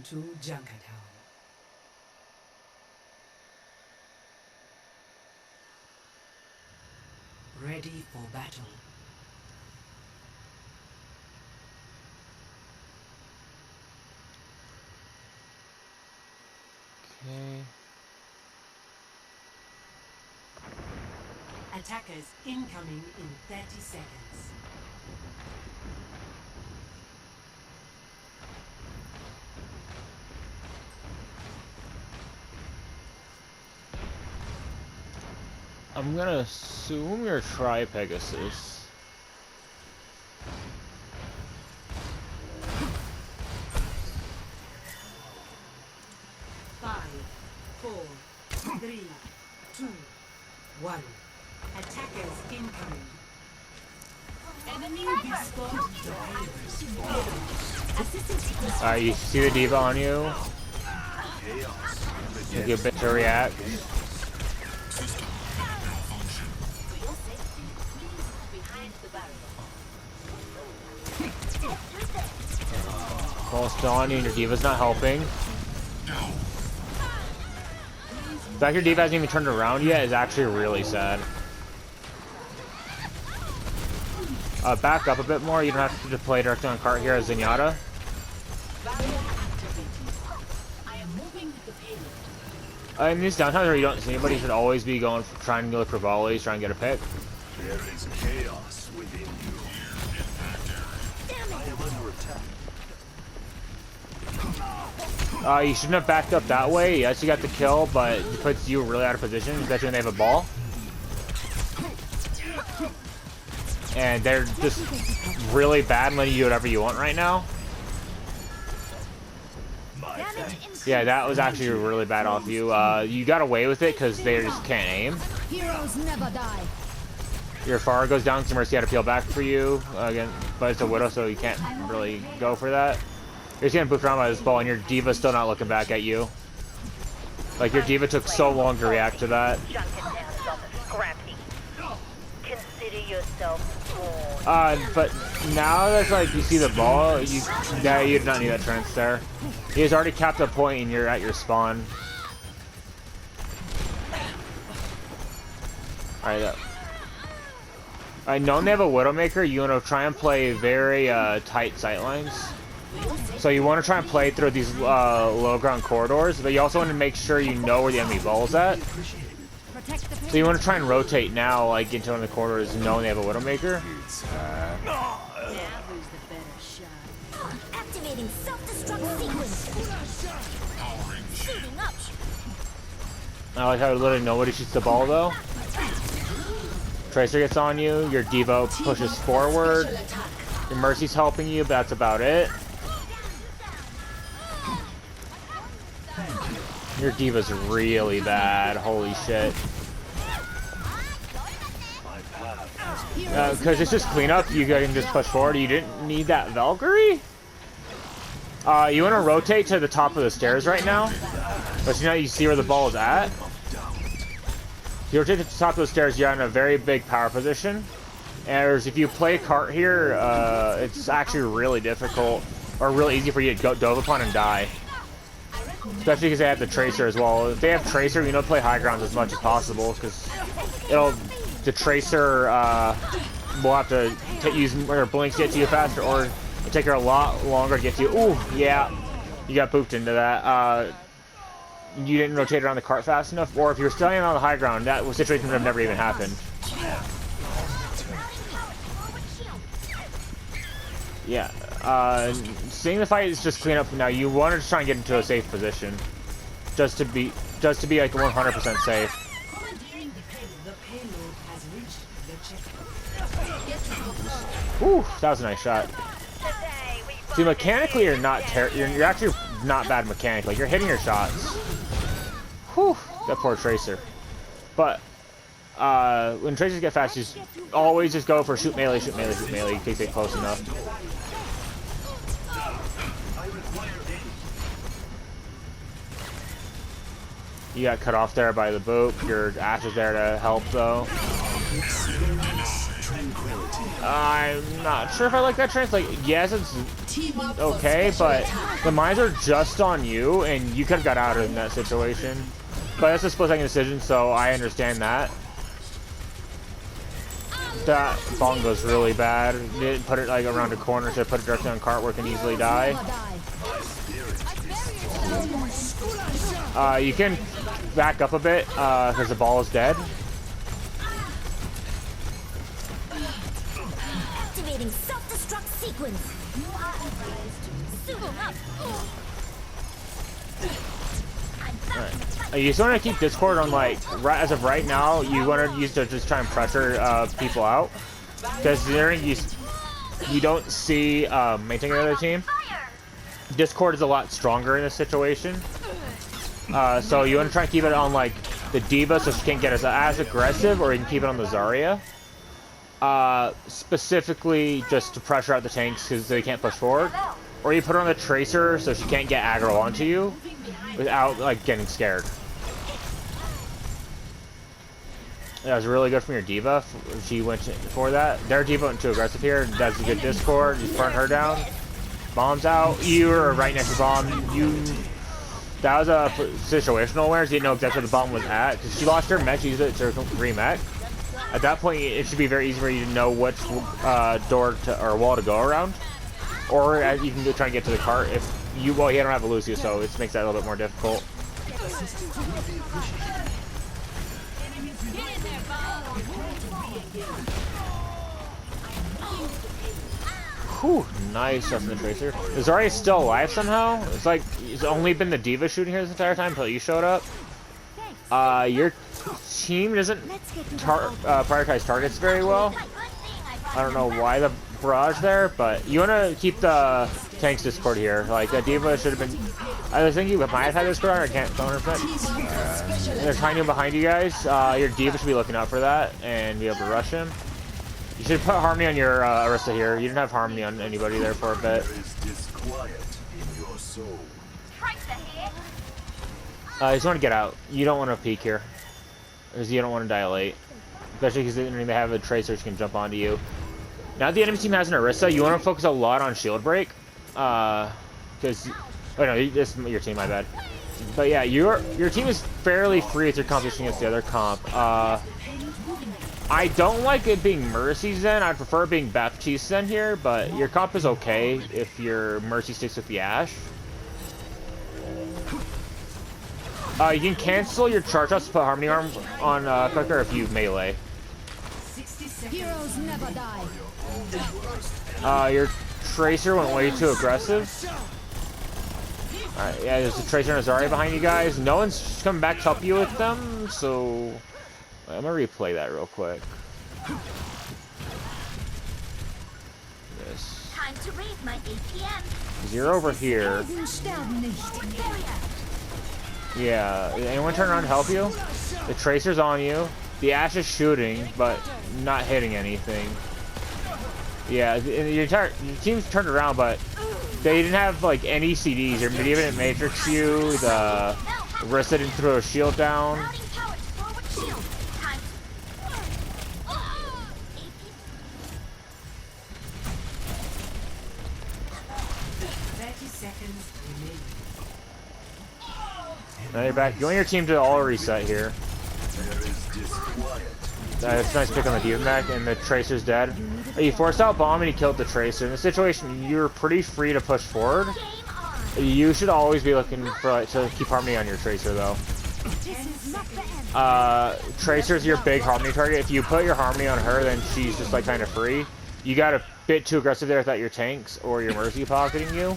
to Junkertown. Ready for battle. Okay. Attackers incoming in 30 seconds. I'm gonna assume you're Tri-Pegasus. 5, 4, 3, 2, 1. Attackers incoming. Enemy respawn drivers. Assistance. You see the diva on you? Take a bit to react. Ball's still on you and your diva's not helping. The fact your diva hasn't even turned around yet is actually really sad. Back up a bit more. You don't have to play directly on cart here as Zenyatta. In these downtimes where you don't see anybody, you should always be going for, trying to look for volleys, trying to get a pick. There is chaos within you. I am under attack. You shouldn't have backed up that way. Yes, you got the kill, but it puts you really out of position, especially when they have a ball. And they're just really bad and letting you do whatever you want right now. Yeah, that was actually really bad off you. You got away with it because they just can't aim. Heroes never die. Your Pharah goes down, so Mercy had to peel back for you. Again, but it's a Widow, so you can't really go for that. You're just getting boofed around by this ball, and your Diva's still not looking back at you. Like, your Diva took so long to react to that. Consider yourself born. But now that's like you see the ball, you do not need that trance there. He has already capped a point and you're at your spawn. Alright, knowing they have a Widowmaker, you want to try and play very tight sightlines. So you want to try and play through these low ground corridors, but you also want to make sure you know where the enemy ball's at. So you want to try and rotate now, like into one of the corridors, knowing they have a Widowmaker. Activating self-destruct sequence. Shooting up. I like how literally nobody shoots the ball though. Tracer gets on you, your Devo pushes forward, your Mercy's helping you, but that's about it. Your Diva's really bad, holy shit. Because it's just cleanup, you can just push forward. You didn't need that Valkyrie? You want to rotate to the top of the stairs right now, but you know you see where the ball is at. You rotate to the top of the stairs, you're in a very big power position. And if you play cart here, it's actually really difficult, or really easy for you to go dove upon and die. Especially because they have the Tracer as well. If they have Tracer, you know, play high grounds as much as possible, because the Tracer will have to use her blinks to get to you faster, or it'll take her a lot longer to get to you. Ooh, yeah, you got pooped into that. You didn't rotate around the cart fast enough, or if you're standing on the high ground, that situation would have never even happened. Yeah, seeing the fight is just clean up now. You wanted to try and get into a safe position, just to be like 100% safe. Ooh, that was a nice shot. See, mechanically, you're not you're actually not bad mechanically. You're hitting your shots. Whew, that poor Tracer. But when Tracers get fast, you always just go for shoot melee, shoot melee, shoot melee in case they get close enough. You got cut off there by the boop. Your Ash is there to help, though. I'm not sure if I like that trance. Like, yes, it's okay, but the mines are just on you, and you could have got out in that situation. But that's a split-second decision, so I understand that. That bomb goes really bad. Didn't put it like around a corner, so put it directly on cart where it can easily die. You can back up a bit because the ball is dead. Activating self-destruct sequence. You are advised to suit up. You just want to keep Discord on, like, as of right now, you want to use to just try and pressure people out. Because you don't see maintaining the other team. Discord is a lot stronger in this situation. So you want to try and keep it on, like, the D.Va so she can't get as aggressive, or you can keep it on the Zarya. Specifically just to pressure out the tanks because they can't push forward. Or you put her on the Tracer so she can't get aggro onto you without, like, getting scared. That was really good from your D.Va. She went for that. Their D.Va went too aggressive here. That's a good Discord. You burn her down. Bomb's out. You were right next to the bomb. That was a situational awareness. You didn't know exactly where the bomb was at. Because she lost her mech. She used it to re-mech. At that point, it should be very easy for you to know which door or wall to go around. Or you can try and get to the cart if you, well, you don't have a Lucio, so it makes that a little bit more difficult. Whew, nice stuff from the Tracer. Is Zarya still alive somehow? It's like, it's only been the D.Va shooting here this entire time until you showed up. Your team doesn't prioritize targets very well. I don't know why the barrage there, but you want to keep the tanks Discord here. Like, that D.Va should have been... I was thinking you might have had this Discord, I can't 100%. They're trying to behind you guys. Your D.Va should be looking out for that and be able to rush him. You should put Harmony on your Arista here. You didn't have Harmony on anybody there for a bit. You just want to get out. You don't want to peek here. Because you don't want to dilate. Especially because they have a Tracer who can jump onto you. Now that the enemy team has an Arista, you want to focus a lot on shield break. Because... Oh no, this is your team, my bad. But yeah, your team is fairly free with your competition against the other comp. I don't like it being Mercy Zen. I'd prefer it being Baptiste Zen here, but your comp is okay if your Mercy sticks with the Ashe. You can cancel your charge ups to put Harmony Arm on quicker if you melee. Heroes never die. Your Tracer went way too aggressive. Alright, yeah, there's a Tracer and a Zarya behind you guys. No one's coming back to help you with them, so... I'm gonna replay that real quick. Yes. Time to raise my APM. You're over here. Yeah, anyone turn around to help you? The Tracer's on you. The Ashe is shooting, but not hitting anything. Yeah, your team's turned around, but they didn't have like any CDs. Your Medieval didn't matrix you. The Rissa didn't throw a shield down. Now you're back. You want your team to all reset here. It's nice pick on the D.Va back, and the Tracer's dead. You forced out bomb and he killed the Tracer. In this situation, you're pretty free to push forward. You should always be looking for to keep Harmony on your Tracer, though. Tracer's your big Harmony target. If you put your Harmony on her, then she's just like kind of free. You got a bit too aggressive there without your tanks or your Mercy pocketing you.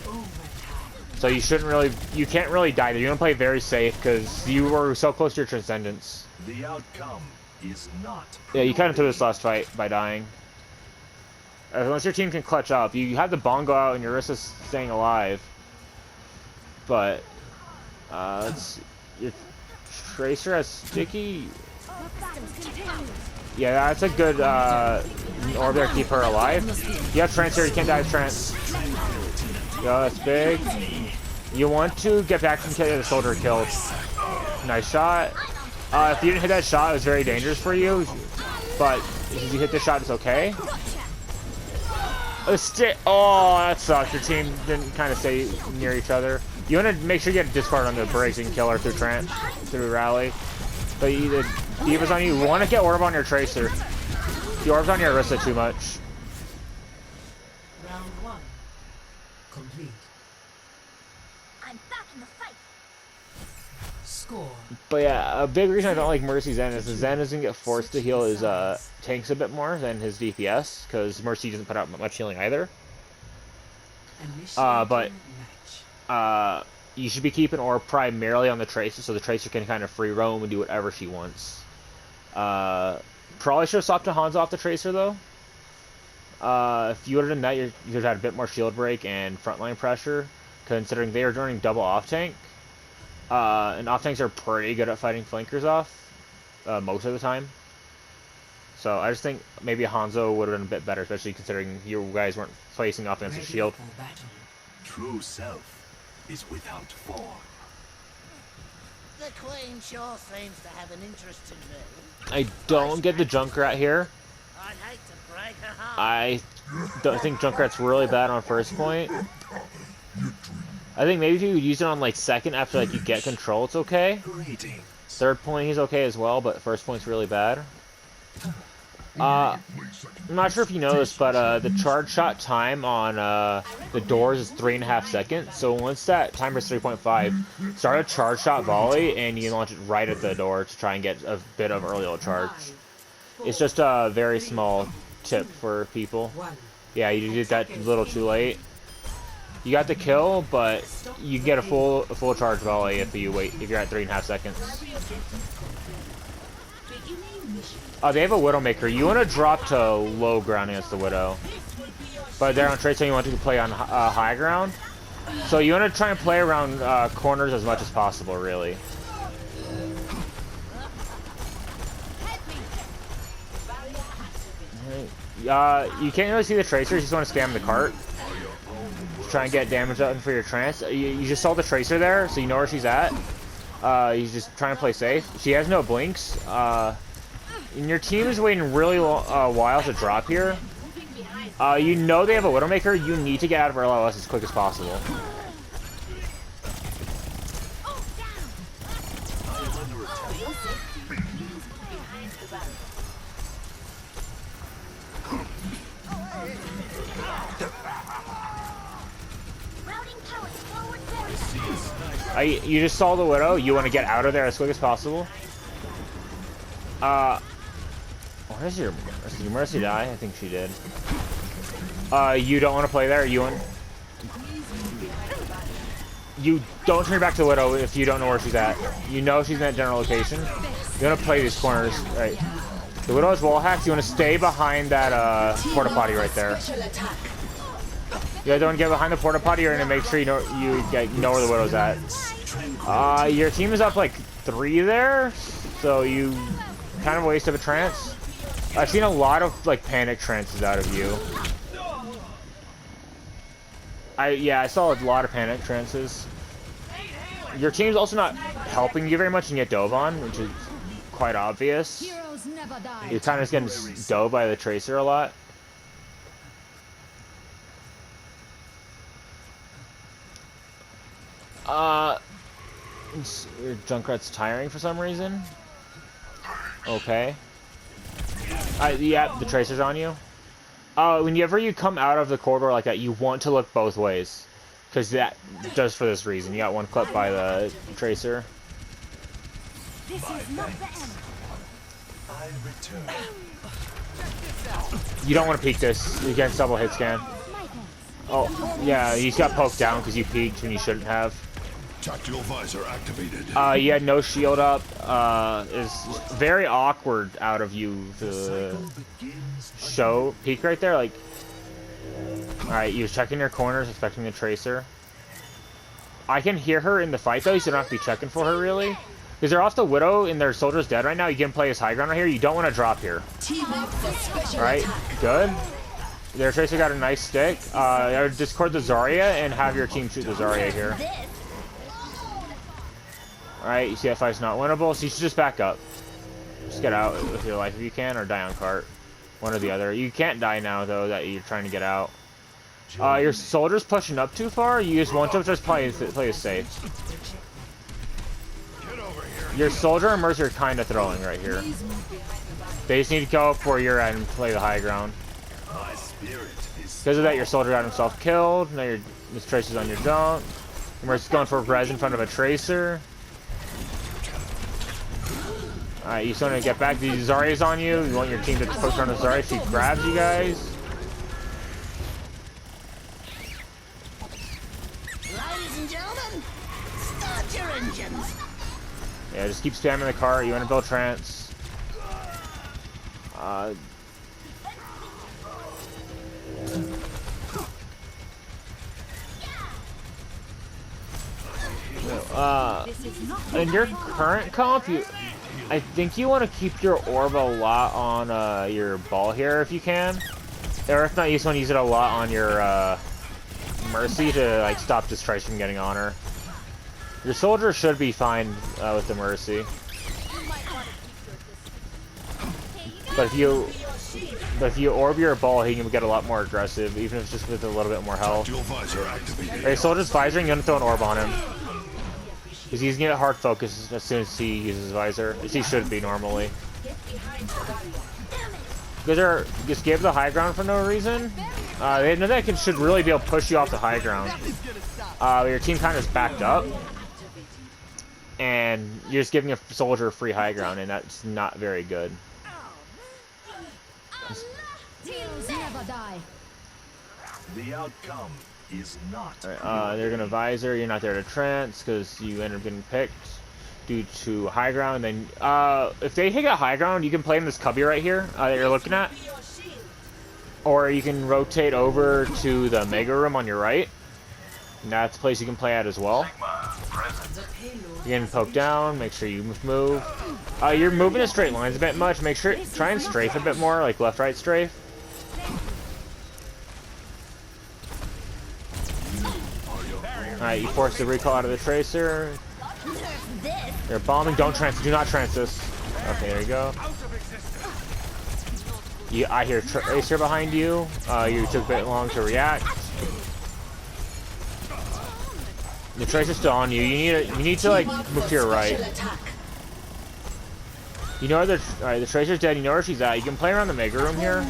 So you shouldn't really, you can't really die there. You want to play very safe because you were so close to your Transcendence. The outcome is not. Yeah, you kind of took this last fight by dying. Unless your team can clutch up. You have the bongo out and your Arista's staying alive. But, your Tracer has Sticky. Yeah, that's a good orb there to keep her alive. You have Trance here, you can't die with Trance. Yo, that's big. You want to get back and get the soldier killed. Nice shot. If you didn't hit that shot, it was very dangerous for you. But If you hit the shot, it's okay. Oh, that sucks. Your team didn't kind of stay near each other. You want to make sure you get a discard on the breaks and kill her through rally. But the D.Va's on you. You want to get orb on your tracer. The orb's on your Arista too much. Round 1 complete. I'm back in the fight. Score. But yeah, a big reason I don't like Mercy Zen is Zen doesn't get forced to heal his tanks a bit more than his DPS, because Mercy doesn't put out much healing either. But you should be keeping Orb primarily on the Tracer, so the Tracer can kind of free roam and do whatever she wants. Probably should have swapped to Hanzo off the Tracer, though. If you would have done that, you would have had a bit more shield break and frontline pressure, considering they are running double off-tank. And off-tanks are pretty good at fighting flankers off, most of the time. So I just think maybe Hanzo would have been a bit better, especially considering you guys weren't placing offensive shield. True self is without form. The Queen sure seems to have an interest in me. I don't get the Junkrat here. I'd hate to break her heart. I don't think Junkrat's really bad on first point. I think maybe if you use it on like second after like you get control, it's okay. Greetings. Third point he's okay as well, but first point's really bad. I'm not sure if you know this, but the charge shot time on the doors is 3.5 seconds. So once that timer is 3.5, start a charge shot volley and you can launch it right at the door to try and get a bit of early charge. It's just a very small tip for people. Yeah, you did that a little too late. You got the kill, but you get a full charge volley if you wait if you're at 3.5 seconds. They have a Widowmaker. You want to drop to low ground against the Widow, but they're on Tracer. You want to play on high ground, so you want to try and play around corners as much as possible, really. You can't really see the Tracer. You just want to spam the cart. Try and get damage out for your trance. You just saw the Tracer there, so you know where she's at. He's just trying to play safe. She has no blinks. And your team is waiting really while to drop here. You know they have a Widowmaker. You need to get out of LLS as quick as possible. You just saw the Widow. You want to get out of there as quick as possible. Where's your Mercy die? I think she did. You don't want to play there. You don't turn back to the Widow if you don't know where she's at. You know she's in that general location. You want to play these corners. Right. The Widow has wall hacks. You want to stay behind that porta potty right there. You guys don't want to get behind the porta potty. You're going to make sure you know where the Widow's at. Your team is up like 3 there, so you kind of a waste of a trance. I've seen a lot of like panic trances out of you. I saw a lot of panic trances. Your team's also not helping you very much, and you get dove on, which is quite obvious. You're kind of getting dove by the Tracer a lot. Your Junkrat's tiring for some reason. Okay. Yeah, the Tracer's on you. Whenever you come out of the corridor like that, you want to look both ways. Because that, just for this reason. You got one clip by the Tracer. This is not the end. I return. You don't want to peek this. You get double hit scan. Oh, yeah, you got poked down because you peeked when you shouldn't have. Tactical visor activated. You had no shield up. It's very awkward out of you to show peek right there. Like, all right, you was checking your corners, expecting the Tracer. I can hear her in the fight though, so you don't have to be checking for her really, because they're off the Widow and their soldier's dead right now. You can play his high ground right here. You don't want to drop here. All right, good. Their Tracer got a nice stick. Discord the Zarya and have your team shoot the Zarya here. Alright, you see that fight's not winnable, so you should just back up. Just get out with your life if you can, or die on cart. One or the other. You can't die now, though, that you're trying to get out. Your soldier's pushing up too far. You use one to just play it safe. Your soldier and mercy are kind of throwing right here. They just need to go up where you're at and play the high ground. Because of that, your soldier got himself killed. Now your tracer's on your junk. Your mercy's going for a res in front of a tracer. Alright, you still need to get back. The Zarya's on you. You want your team to push on the Zarya. She grabs you guys. Ladies and gentlemen, start your engines. Yeah, just keep spamming the cart. You want to build trance. In your current comp, I think you want to keep your orb a lot on your ball here if you can, or if not, you just want to use it a lot on your mercy to like stop this Trice from getting on her. Your soldier should be fine with the mercy, but if you orb your ball, he can get a lot more aggressive, even if it's just with a little bit more health. Hey, soldier's visoring, you're gonna throw an orb on him. Because he's gonna get hard focus as soon as he uses his visor, as he should be normally. Because they just gave the high ground for no reason. They know that should really be able to push you off the high ground. Your team kind of is backed up. And you're just giving a soldier free high ground, and that's not very good. The outcome is not. Alright, they're gonna visor. You're not there to trance because you end up getting picked due to high ground. Then, if they hit a high ground, you can play in this cubby right here that you're looking at, or you can rotate over to the mega room on your right. And that's a place you can play at as well. You can poke down. Make sure you move. You're moving in straight lines a bit much. Make sure try and strafe a bit more, like left, right strafe. Alright, you force the recall out of the tracer. You're bombing. Don't trance. Do not trance this. Okay, there you go. I hear tracer behind you. You took a bit long to react. The tracer's still on you. You need to like move to your right. You know where the tracer's dead. You know where she's at. You can play around the mega room here.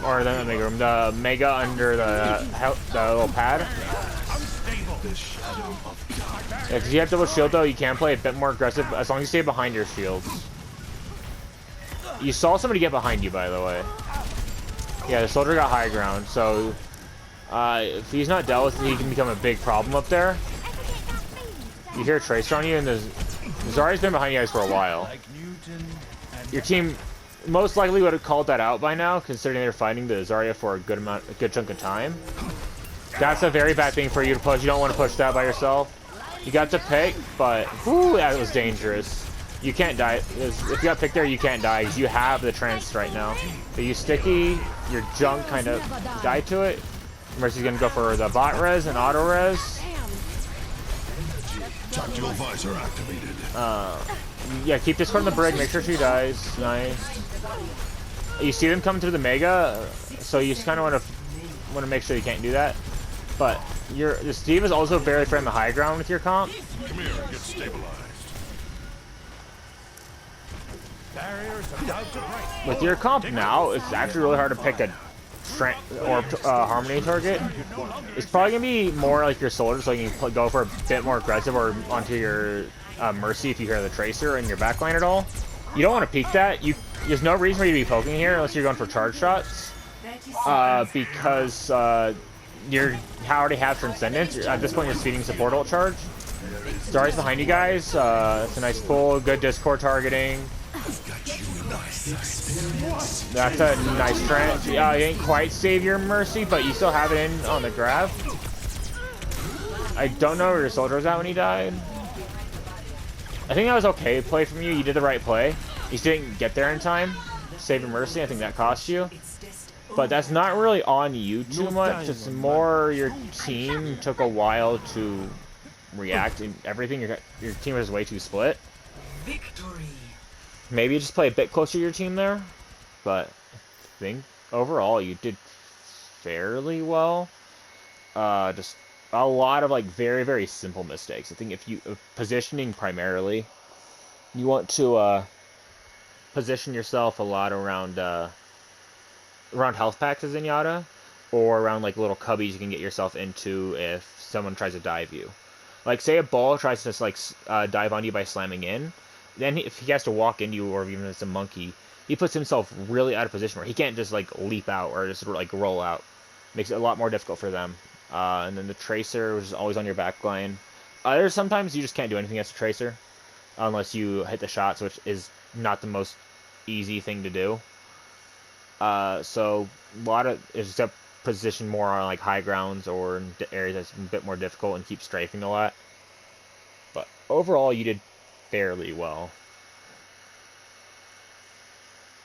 Or the mega room, the mega under the little pad. Yeah, because you have double shield though, you can play a bit more aggressive as long as you stay behind your shields. You saw somebody get behind you, by the way. Yeah, the soldier got high ground, so if he's not dealt with, he can become a big problem up there. You hear a tracer on you, and the Zarya's been behind you guys for a while. Your team most likely would have called that out by now, considering they're fighting the Zarya for a good chunk of time. That's a very bad thing for you to push. You don't want to push that by yourself. You got the pick, but whoo, that was dangerous. You can't die. If you got picked there, you can't die because you have the trance right now. If you sticky, your junk kind of die to it. Mercy's gonna go for the bot res and auto res. Tactical visor activated. Yeah, keep this from the brig. Make sure she dies. Nice. You see them come through the mega, so you just kind of want to make sure you can't do that. But this team is also very fair in the high ground with your comp. Come here, get stabilized. Barriers about to break. With your comp now, it's actually really hard to pick a strength or harmony target. It's probably gonna be more like your soldier, so you can go for a bit more aggressive or onto your mercy if you hear the tracer in your backline at all. You don't want to peek that. There's no reason for you to be poking here unless you're going for charge shots, because you already have Transcendence. At this point, you're speeding support ult charge. Zarya's behind you guys. It's a nice pull. Good Discord targeting. That's a nice trend. You ain't quite save your mercy, but you still have it in on the grab. I don't know where your soldier was at when he died. I think that was okay play from you. You did the right play. You just didn't get there in time. Save your mercy. I think that cost you. But that's not really on you too much. It's more your team took a while to react and everything. Your team was way too split. Victory. Maybe just play a bit closer to your team there, but I think overall you did fairly well. Just a lot of like very, very simple mistakes. I think if you positioning primarily, you want to position yourself a lot around around health packs as Zenyatta, or around like little cubbies you can get yourself into if someone tries to dive you. Like say a ball tries to like dive on you by slamming in, then if he has to walk into you, or even if it's a monkey, he puts himself really out of position where he can't just like leap out or just like roll out. Makes it a lot more difficult for them. And then the tracer, which is always on your back line. There's sometimes you just can't do anything against a tracer unless you hit the shots, which is not the most easy thing to do. So a lot of except position more on like high grounds or in areas that's a bit more difficult and keep strafing a lot. But overall, you did fairly well.